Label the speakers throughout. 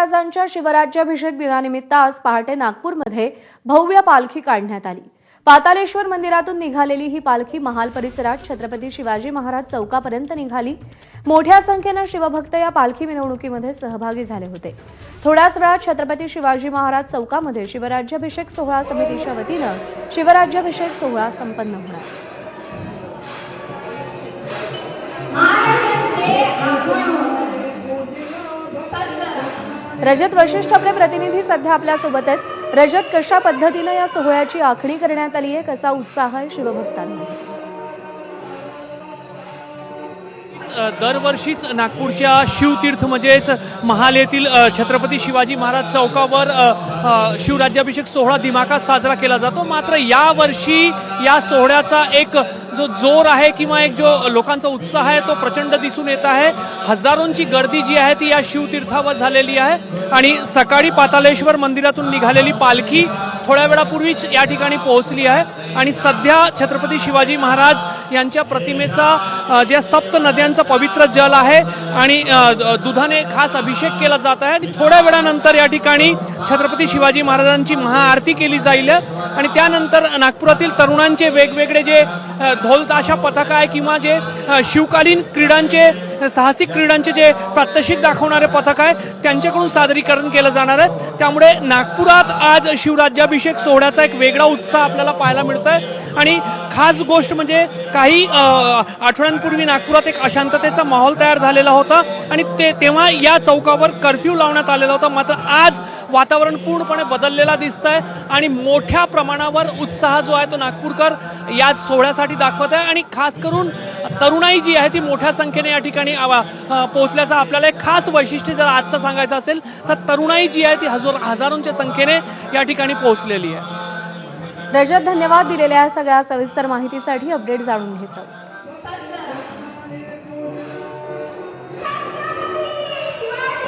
Speaker 1: महाराजांच्या शिवराज्याभिषेक दिनानिमित्त आज पहाटे नागपूरमध्ये भव्य पालखी काढण्यात आली। पातालेश्वर मंदिरातून निघालेली ही पालखी महाल परिसरात छत्रपती शिवाजी महाराज चौकापर्यंत निघाली। मोठ्या संख्येने शिवभक्त या पालखी मिरवणुकीमध्ये सहभागी झाले होते। थोड्याच वेळात छत्रपती शिवाजी महाराज चौकामध्ये शिवराज्याभिषेक सोहळा समितीच्या वतीने शिवराज्याभिषेक सोहळा संपन्न होणार। रजत वशिष्ठ आपले प्रतिनिधी सध्या आपल्या सोबत आहेत। रजत, कशा पद्धतीने या सोहळ्याची आखणी करण्यात आली आहे, कसा उत्साह आहे शिवभक्तांमध्ये?
Speaker 2: दरवर्षीच नागपूरच्या शिवतीर्थ म्हणजेच महाल येथील छत्रपती शिवाजी महाराज चौकावर शिवराज्याभिषेक सोहळा दिमाखात साजरा केला जातो। मात्र यावर्षी या सोहळ्याचा एक जो जोर आहे किंवा एक जो लोकांचा उत्साह आहे तो प्रचंड दिसून येत आहे। हजारोंची गर्दी जी आहे ती या शिवतीर्थावर झालेली आहे आणि सकाळी पातालेश्वर मंदिरातून निघालेली पालखी थोड्या वेळापूर्वीच या ठिकाणी पोहोचली आहे आणि सध्या छत्रपती शिवाजी महाराज यांच्या प्रतिमेचा ज्या सप्त नद्यांचा पवित्र जल आहे आणि दुधाने खास अभिषेक केला जात आहे आणि थोड्या वेळानंतर या ठिकाणी छत्रपती शिवाजी महाराजांची महाआरती केली जाईल आणि त्यानंतर नागपुरातील तरुणांचे वेगवेगळे जे ढोल ताशा पथक आहे किंवा जे शिवकालीन क्रीडांचे साहसिक क्रीडांचे जे प्रात्यक्षिक दाखवणारे पथक आहे त्यांच्याकडून सादरीकरण केलं जाणार आहे। त्यामुळे नागपुरात आज शिवराज्याभिषेक सोहळ्याचा एक वेगळा उत्साह आपल्याला पाहायला मिळतोय आणि खास गोष्ट म्हणजे काही आठवड्यांपूर्वी नागपुरात एक अशांततेचा माहोल तयार झालेला होता आणि तेव्हा या चौकावर कर्फ्यू लावण्यात आलेला होता। मात्र आज वातावरण पूर्णपणे बदललेला दिसतंय आणि मोठ्या प्रमाणावर उत्साह जो आहे तो नागपूरकर या सोहळ्यासाठी दाखवत आहे आणि खास करून तरुणाई जी आहे ती मोठ्या संख्येने या ठिकाणी पोहोचल्याचं आपल्याला एक खास वैशिष्ट्य जर आजचं सांगायचं असेल तर तरुणाई जी आहे ती हजारोंच्या संख्येने या ठिकाणी पोहोचलेली आहे।
Speaker 1: रजत, धन्यवाद दिलेल्या सगळ्या सविस्तर माहितीसाठी। अपडेट जाणून घेतो।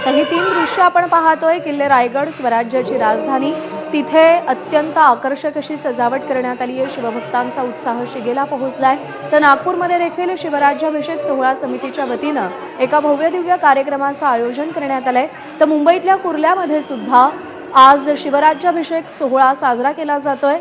Speaker 1: तर ही 3 दृश्य आपण पाहतोय। किल्ले रायगड स्वराज्याची राजधानी, तिथे अत्यंत आकर्षक अशी सजावट करण्यात आली आहे। शिवभक्तांचा उत्साह शिगेला पोहोचलाय। तर नागपूरमध्ये देखील शिवराज्याभिषेक सोहळा समितीच्या वतीने एका भव्य दिव्य कार्यक्रमाचं आयोजन करण्यात आलंय। तर मुंबईतल्या कुर्ल्यामध्ये सुद्धा आज शिवराज्याभिषेक सोहळा साजरा केला जातोय।